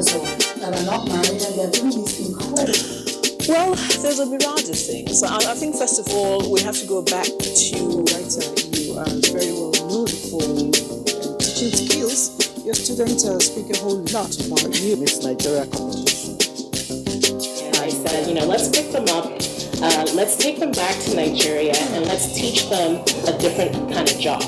also that are not married and they're doing these incredible. Well, there's a mirage of things. I think first of all we have to go back to writer. You are very well known for teaching skills. Your students speak a whole lot about you. Miss Nigeria competition. And I said, let's pick them up. Let's take them back to Nigeria and let's teach them a different kind of job.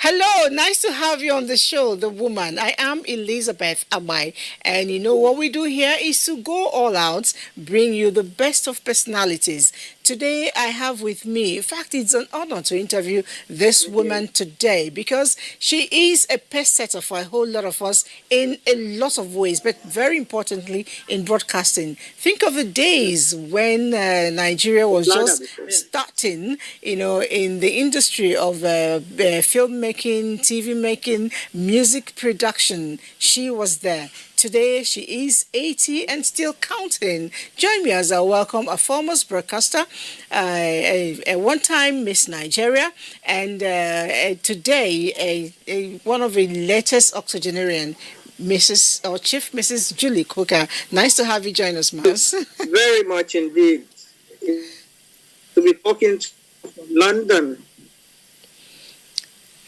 Hello, nice to have you on the show, The Woman. I am Elizabeth Amai, and what we do here is to go all out, bring you the best of personalities. Today, I have with me, in fact, it's an honor to interview this woman today because she is a pace setter for a whole lot of us in a lot of ways, but very importantly in broadcasting. Think of the days when Nigeria was just starting, in the industry of filmmaking, TV making, music production. She was there. Today, she is 80 and still counting. Join me as I welcome a former broadcaster, a one-time Miss Nigeria, and today, one of the latest octogenarian, Chief Mrs. Julie Coker. Nice to have you join us, Mas. Very much indeed. To be talking from London.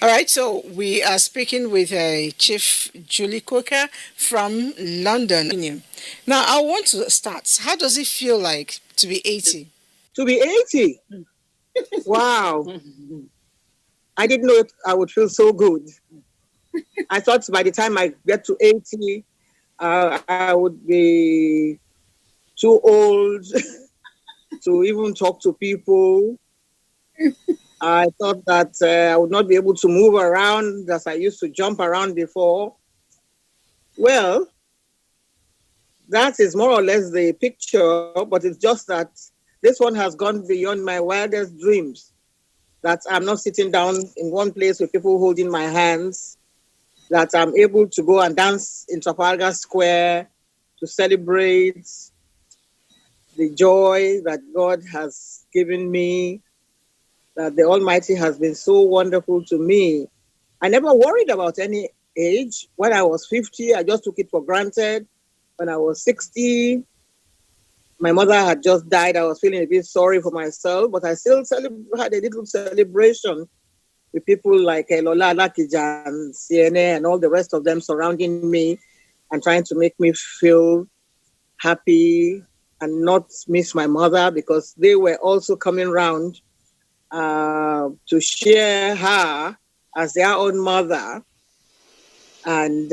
All right, so we are speaking with Chief Julie Coker from London. Now, I want to start. How does it feel like to be 80? To be 80? Wow. I didn't know I would feel so good. I thought by the time I get to 80, I would be too old to even talk to people. I thought that I would not be able to move around as I used to jump around before. Well, that is more or less the picture, but it's just that this one has gone beyond my wildest dreams. That I'm not sitting down in one place with people holding my hands, that I'm able to go and dance in Trafalgar Square to celebrate the joy that God has given me, that the Almighty has been so wonderful to me. I never worried about any age. When I was 50, I just took it for granted. When I was 60, my mother had just died. I was feeling a bit sorry for myself, but I still had a little celebration with people like Lola Alakijan, CNA, and all the rest of them surrounding me and trying to make me feel happy and not miss my mother, because they were also coming round to share her as their own mother, and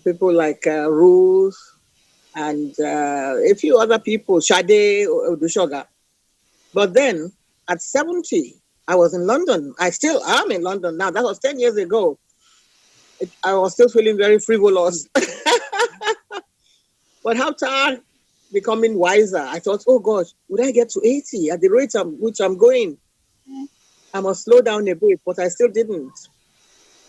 people like Ruth and a few other people, Shade Odushoga. But then at 70, I was in London. I still am in London now. That was 10 years ago. I was still feeling very frivolous. But after becoming wiser, I thought, oh gosh, would I get to 80 at the rate which I'm going? I must slow down a bit, but I still didn't.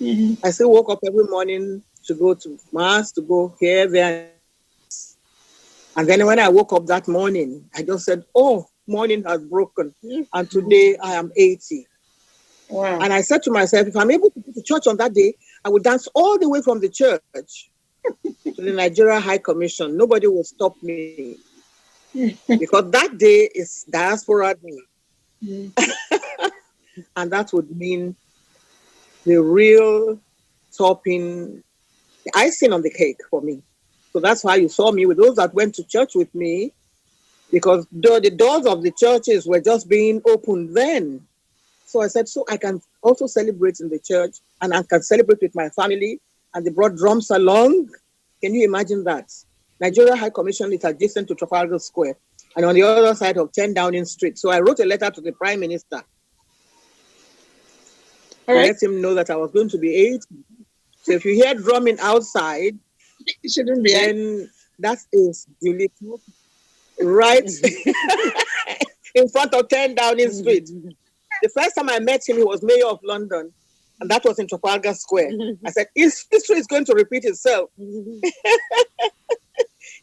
Mm-hmm. I still woke up every morning to go to Mass, to go here, there. And then when I woke up that morning, I just said, oh, morning has broken. And today I am 80. Wow. And I said to myself, if I'm able to go to church on that day, I would dance all the way from the church to the Nigeria High Commission. Nobody will stop me. Because that day is Diaspora Day. And that would mean the real topping, the icing on the cake for me. So that's why you saw me with those that went to church with me, because the doors of the churches were just being opened then. So I said, so I can also celebrate in the church, and I can celebrate with my family, and they brought drums along. Can you imagine that? Nigeria High Commission is adjacent to Trafalgar Square and on the other side of 10 Downing Street. So I wrote a letter to the Prime Minister. All right. Let him know that I was going to be 80. So if you hear drumming outside, it shouldn't be. Then that is Julie, right in front of 10 Downing Street. The first time I met him, he was mayor of London, and that was in Trafalgar Square. I said, history is going to repeat itself.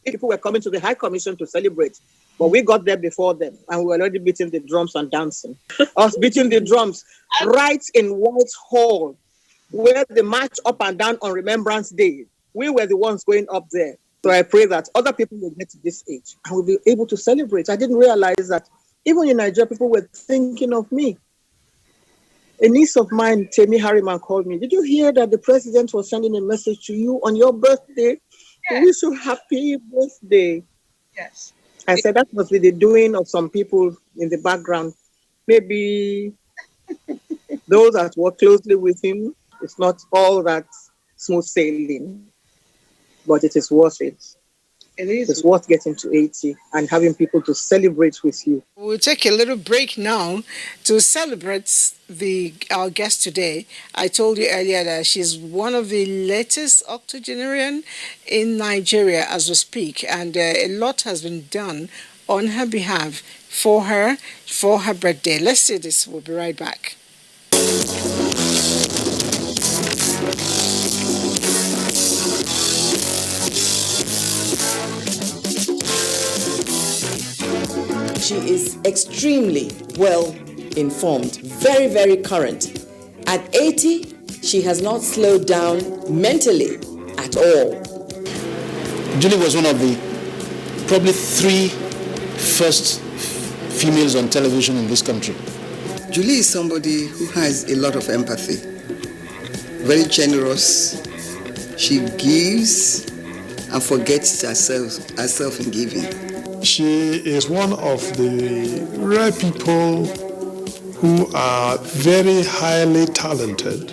It people were coming to the High Commission to celebrate. But we got there before them, and we were already beating the drums and dancing. Us beating the drums right in Whitehall, where they march up and down on Remembrance Day. We were the ones going up there. So I pray that other people will get to this age and will be able to celebrate. I didn't realize that even in Nigeria, people were thinking of me. A niece of mine, Temi Harriman, called me. Did you hear that the president was sending a message to you on your birthday? Yes. Wish you happy birthday. Yes. I said that must be the doing of some people in the background. Maybe those that work closely with him, it's not all that smooth sailing, but it is worth it. It's worth getting to 80 and having people to celebrate with you. We'll take a little break now to celebrate our guest today. I told you earlier that she's one of the latest octogenarian in Nigeria as we speak, and a lot has been done on her behalf for her birthday. Let's see this. We'll be right back. She is extremely well informed, very, very current. At 80, she has not slowed down mentally at all. Julie was one of the probably 3 first females on television in this country. Julie is somebody who has a lot of empathy, very generous. She gives and forgets herself in giving. She is one of the rare people who are very highly talented,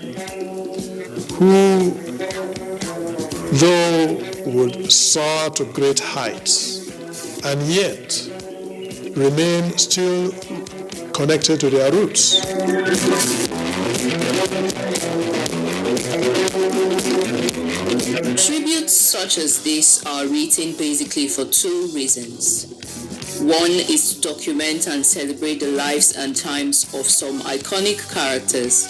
who, though would soar to great heights, and yet remain still connected to their roots. Tributes such as this are written basically for 2 reasons. One is to document and celebrate the lives and times of some iconic characters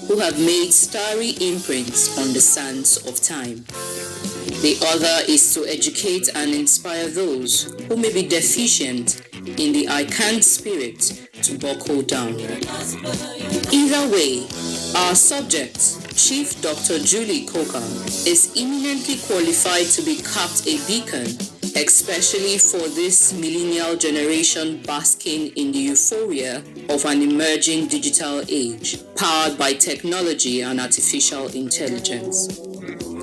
who have made starry imprints on the sands of time. The other is to educate and inspire those who may be deficient in the I can't spirit to buckle down. Either way, our subject, Chief Dr. Julie Coker, is eminently qualified to be capped a beacon, especially for this millennial generation basking in the euphoria of an emerging digital age, powered by technology and artificial intelligence.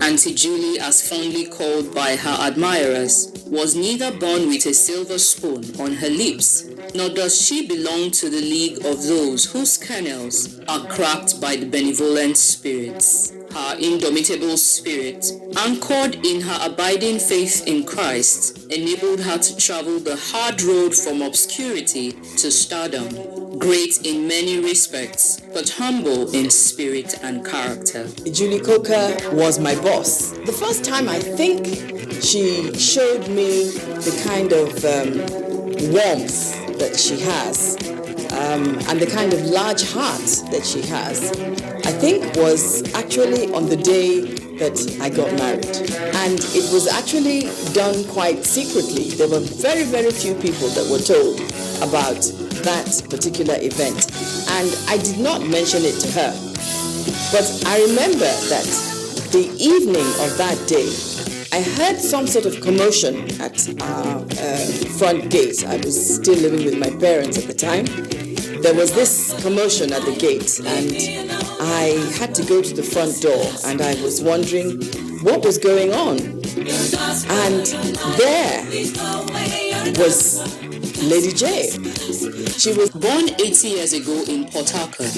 Auntie Julie, as fondly called by her admirers, was neither born with a silver spoon on her lips, nor does she belong to the league of those whose kernels are cracked by the benevolent spirits. Her indomitable spirit, anchored in her abiding faith in Christ, enabled her to travel the hard road from obscurity to stardom, great in many respects, but humble in spirit and character. Julie Coker was my boss. The first time I think she showed me the kind of warmth that she has and the kind of large heart that she has, I think was actually on the day that I got married. And it was actually done quite secretly. There were very, very few people that were told about that particular event. And I did not mention it to her. But I remember that the evening of that day, I heard some sort of commotion at our front gate. I was still living with my parents at the time. There was this commotion at the gate, and I had to go to the front door, and I was wondering what was going on. And there was Lady J. She was born 80 years ago in Port Harcourt,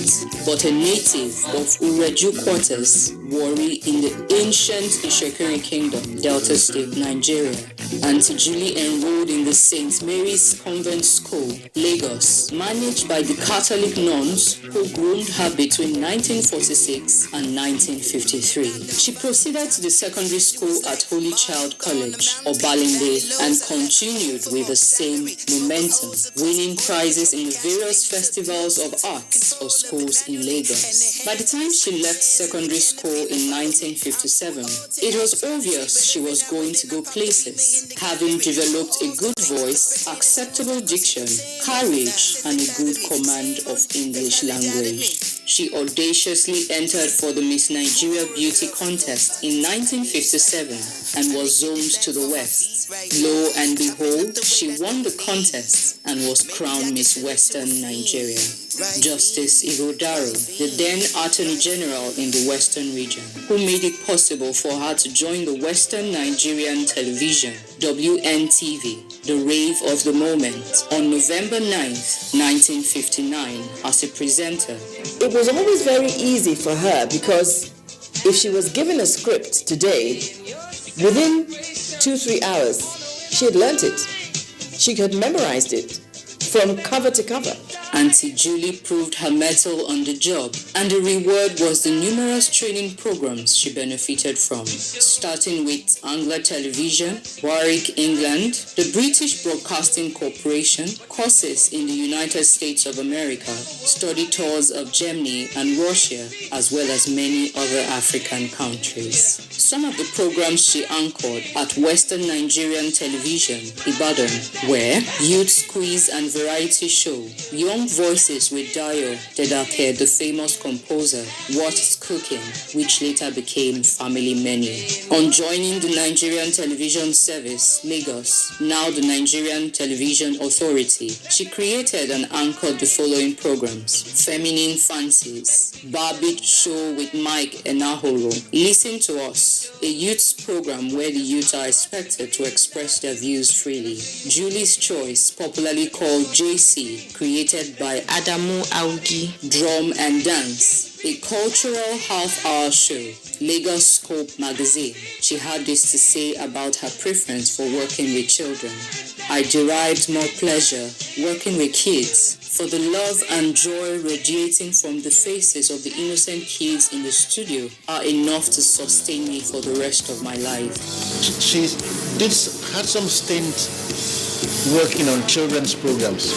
but a native of Ureju Quarters, Warri, in the ancient Ishekiri Kingdom, Delta State, Nigeria. Auntie Julie enrolled in the St. Mary's Convent School, Lagos, managed by the Catholic nuns who groomed her between 1946 and 1953. She proceeded to the secondary school at Holy Child College, Obalende, and continued with the same momentum, winning prizes in the various festivals of arts or schools in Lagos. By the time she left secondary school in 1957, it was obvious she was going to go places. years, having developed a good voice, acceptable diction, courage, and a good command of English language. She audaciously entered for the Miss Nigeria Beauty Contest in 1957 and was zoned to the West. Lo and behold, she won the contest and was crowned Miss Western Nigeria. Justice Ighodaro, the then Attorney General in the Western region, who made it possible for her to join the Western Nigerian Television, WNTV, the rave of the moment, on November 9th, 1959, as a presenter. It was always very easy for her because if she was given a script today, within 2-3 hours, she had learnt it. She had memorized it from cover to cover. Auntie Julie proved her mettle on the job, and the reward was the numerous training programs she benefited from, starting with Anglo Television, Warwick, England, the British Broadcasting Corporation, courses in the United States of America, study tours of Germany and Russia, as well as many other African countries. Some of the programs she anchored at Western Nigerian Television, Ibadan, were Youth Quiz and Variety Show, Young Voices with Dayo Dedake, the famous composer, What's Cooking, which later became Family Menu. On joining the Nigerian Television Service, Lagos, now the Nigerian Television Authority, she created and anchored the following programs: Feminine Fancies, Barbie Show with Mike Enahoro, Listen to Us, a youth program where the youth are expected to express their views freely, Julie's Choice, popularly called JC, created by Adamu Augi, Drum and Dance, a cultural half-hour show, Lagos Scope magazine. She had this to say about her preference for working with children. I derived more pleasure working with kids, for the love and joy radiating from the faces of the innocent kids in the studio are enough to sustain me for the rest of my life. She had some stint working on children's programs.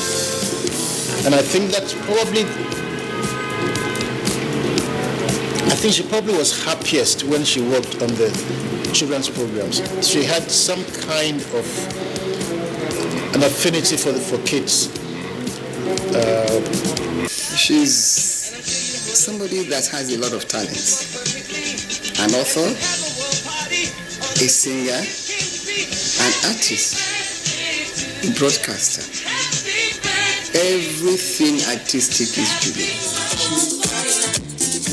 And I think that's probably, she probably was happiest when she worked on the children's programs. She had some kind of an affinity for kids. She's somebody that has a lot of talent. An author, a singer, an artist, a broadcaster. Everything artistic is Julie.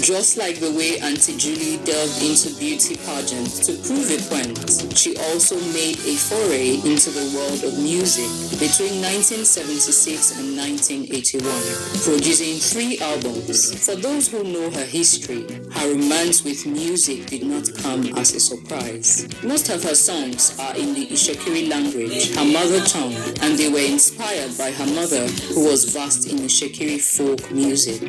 Just like the way Auntie Julie delved into beauty pageants to prove a point, she also made a foray into the world of music between 1976 and 1981, producing 3 albums. For those who know her history, her romance with music did not come as a surprise. Most of her songs are in the Ishekiri language, her mother tongue, and they were inspired by her mother, who was versed in Ishekiri folk music.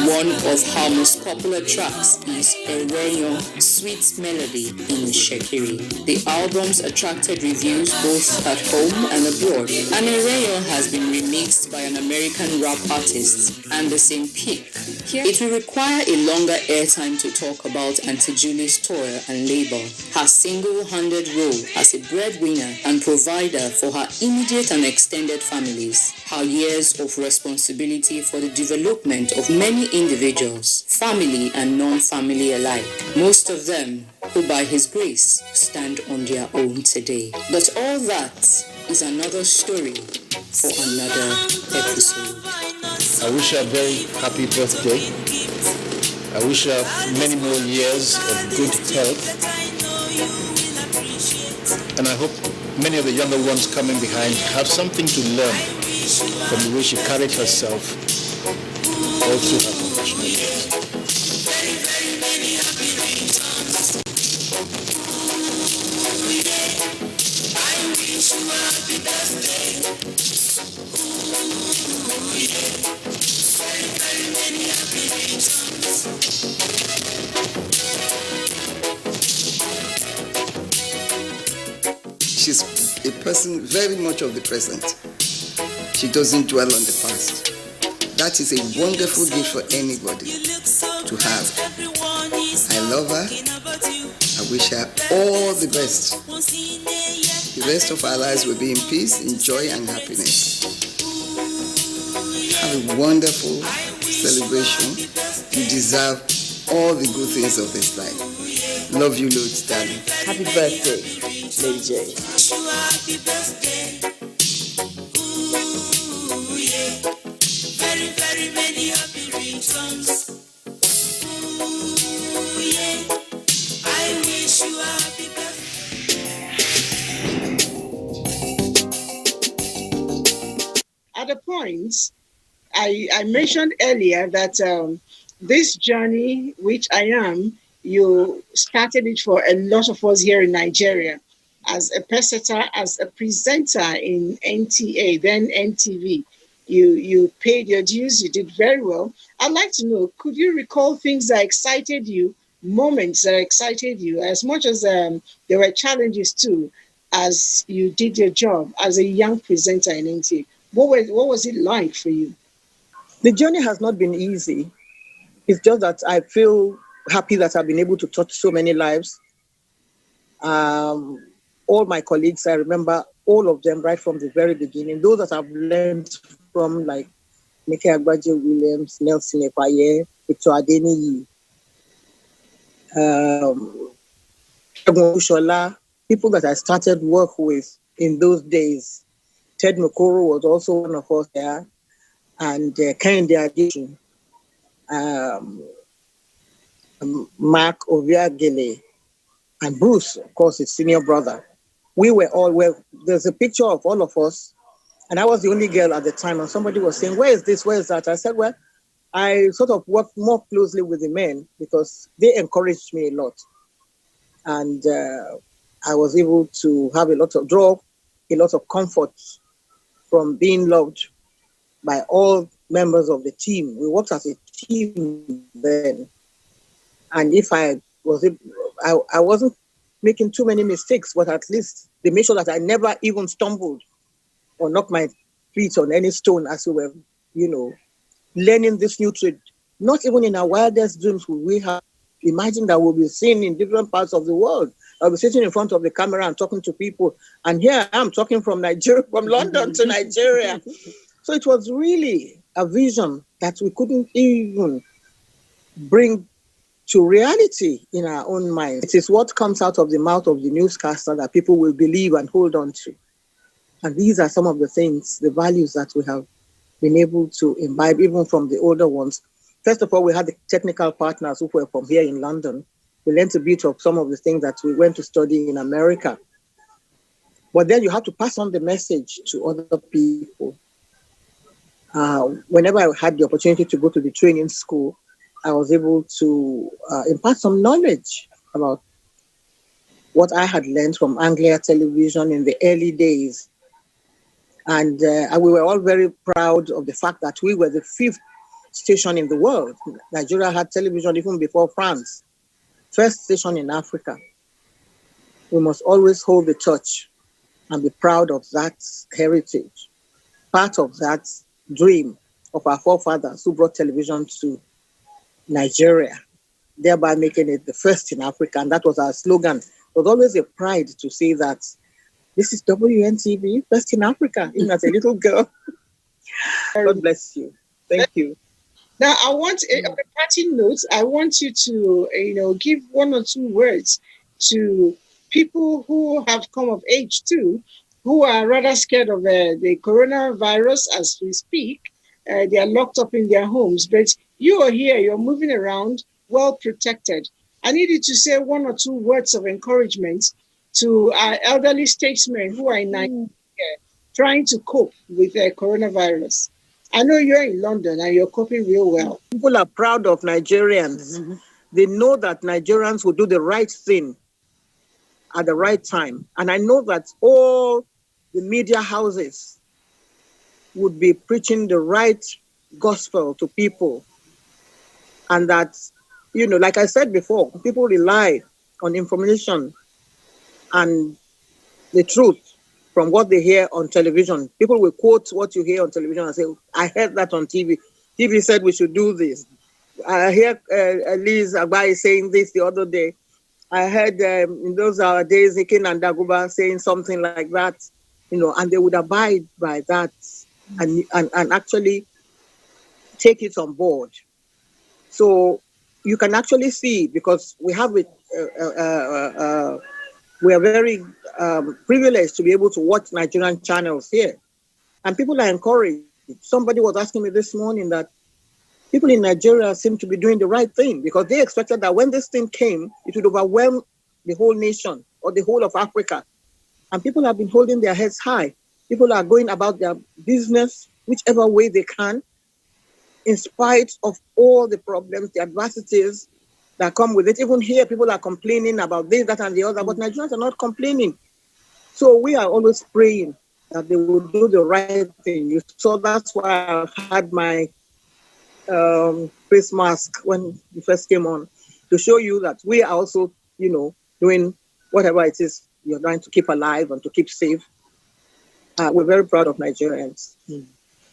One of her most popular tracks is Ereyo, Sweet Melody in Ishekiri. The albums attracted reviews both at home and abroad, and Ereyo has been remixed by an American rap artist, Anderson .Paak. Here, it will require a longer airtime to talk about Auntie Julie's toil and labor, her single-handed role as a breadwinner and provider for her immediate and extended families, her years of responsibility for the development of many individuals, family and non-family alike, most of them who by His grace stand on their own today. But all that is another story for another episode. I wish her a very happy birthday. I wish her many more years of good health. And I hope many of the younger ones coming behind have something to learn from the way she carried herself all through her professional years. She's a person very much of the present. She doesn't dwell on the past. That is a wonderful gift for anybody to have. I love her. I wish her all the best. The rest of our lives will be in peace, in joy, and happiness. Have a wonderful celebration. You deserve all the good things of this life. Love you loads, darling. Happy birthday, Lady J. Very, very many happy reasons. I wish you a happy birthday. At a point, I mentioned earlier that this journey, which I am, you started it for a lot of us here in Nigeria as a presenter, as a presenter in NTA, then NTV. You paid your dues, you did very well. I'd like to know, could you recall things that excited you, moments that excited you, as much as there were challenges too, as you did your job as a young presenter in NTA? What was it like for you? The journey has not been easy. It's just that I feel happy that I've been able to touch so many lives. All my colleagues, I remember all of them right from the very beginning. Those that I've learned from, like Nike Agbaje Williams, Nelson Epaye, Victor Adeniyi, Shola, people that I started work with in those days. Ted Mokoro was also one of us there, and Kehinde Adesina, Mark Oviagele, and Bruce, of course, his senior brother. We were all, there's a picture of all of us, and I was the only girl at the time, and somebody was saying, where is this, where is that? I said, well, I sort of worked more closely with the men because they encouraged me a lot. And I was able to have a lot of comfort from being loved by all members of the team. We worked as a team then. And if I wasn't making too many mistakes, but at least they made sure that I never even stumbled or knocked my feet on any stone as we were, learning this new trade. Not even in our wildest dreams would we have imagined that we'll be seen in different parts of the world. I'll be sitting in front of the camera and talking to people. And here I am talking from Nigeria, from London to Nigeria. So it was really a vision that we couldn't even bring to reality in our own minds. It is what comes out of the mouth of the newscaster that people will believe and hold on to. And these are some of the things, the values that we have been able to imbibe, even from the older ones. First of all, we had the technical partners who were from here in London. We learned a bit of some of the things that we went to study in America. But then you have to pass on the message to other people. Whenever I had the opportunity to go to the training school, I was able to impart some knowledge about what I had learned from Anglia Television in the early days. And we were all very proud of the fact that we were the 5th station in the world. Nigeria had television even before France. First station in Africa. We must always hold the torch and be proud of that heritage, part of that dream of our forefathers who brought television to Nigeria, thereby making it the first in Africa. And that was our slogan. It was always a pride to say that this is WNTV, first in Africa, even as a little girl. God bless you. Thank you. Now, I want a parting note. I want you to, give 1 or 2 words to people who have come of age too, who are rather scared of the coronavirus as we speak. They are locked up in their homes, but you are here, you're moving around, well protected. I need you to say 1 or 2 words of encouragement to our elderly statesmen who are in Nigeria trying to cope with the coronavirus. I know you're in London and you're coping real well. People are proud of Nigerians. Mm-hmm. They know that Nigerians will do the right thing at the right time. And I know that all the media houses would be preaching the right gospel to people. And that, like I said before, people rely on information and the truth from what they hear on television. People will quote what you hear on television and say, I heard that on TV. TV said we should do this. I hear Liz Agbaje saying this the other day. I heard in those days, Ike and Daguba saying something like that, and they would abide by that and actually take it on board. So you can actually see, because we have it, we are very privileged to be able to watch Nigerian channels here. And people are encouraged. Somebody was asking me this morning that people in Nigeria seem to be doing the right thing, because they expected that when this thing came, it would overwhelm the whole nation or the whole of Africa. And people have been holding their heads high. People are going about their business whichever way they can, in spite of all the problems, the adversities that come with it. Even here, people are complaining about this, that, and the other, but Nigerians are not complaining. So we are always praying that they will do the right thing. You saw that's why I had my face mask when you first came on, to show you that we are also, doing whatever it is you're trying to keep alive and to keep safe. We're very proud of Nigerians.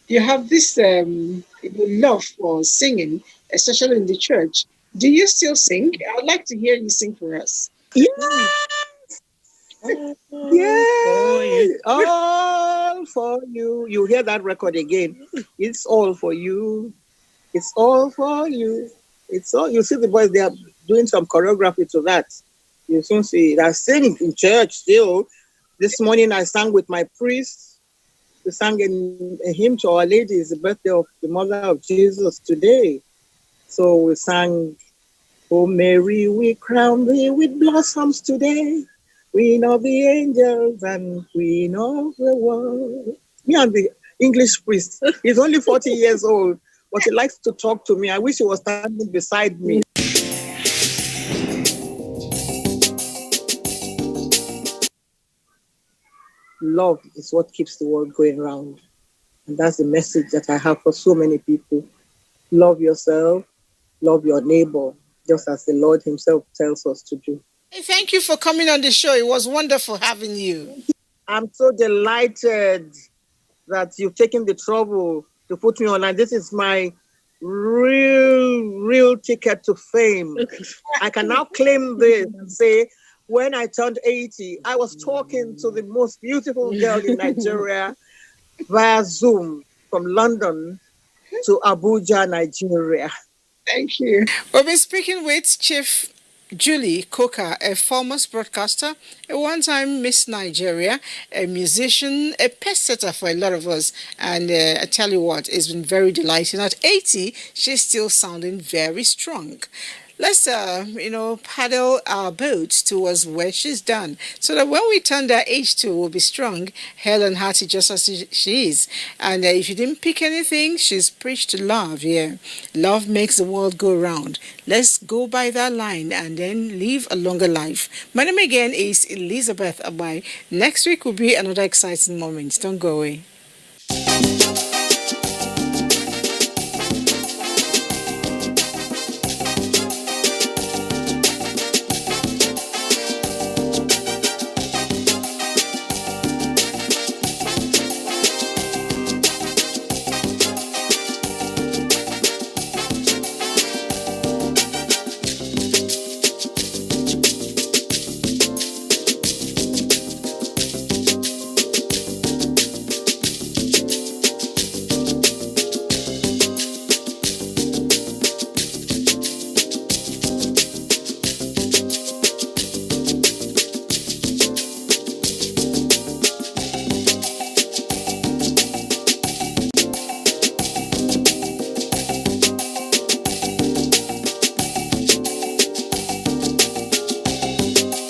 You have this love for singing, especially in the church. Do you still sing? I would like to hear you sing for us. Yes! Yes! All for you. You hear that record again. It's all for you. It's all for you. It's all. You see the boys, they are doing some choreography to that. You soon see that. Singing in church still. This morning I sang with my priest. We sang a hymn to Our Lady. It's the birthday of the Mother of Jesus today. So we sang, "Oh Mary, we crown thee with blossoms today. Queen of the angels and Queen of the world." Me and the English priest, he's only 40 years old, but he likes to talk to me. I wish he was standing beside me. Love is what keeps the world going round. And that's the message that I have for so many people. Love yourself, love your neighbor, just as the Lord himself tells us to do. Hey, thank you for coming on the show. It was wonderful having you. I'm so delighted that you've taken the trouble to put me on. And this is my real ticket to fame. I can now claim this and say, when I turned 80, I was talking to the most beautiful girl in Nigeria via Zoom from London to Abuja, Nigeria. Thank you. We've been speaking with Chief Julie Coker, a former broadcaster, a one-time Miss Nigeria, a musician, a pest setter for a lot of us. And I tell you what, it's been very delighting. At 80, she's still sounding very strong. Let's, paddle our boat towards where she's done, so that when we turn that age to, we'll be strong, hale and hearty, just as she is. And if you didn't pick anything, she's preached love here. Love makes the world go round. Let's go by that line and then live a longer life. My name again is Elizabeth Abai. Next week will be another exciting moment. Don't go away.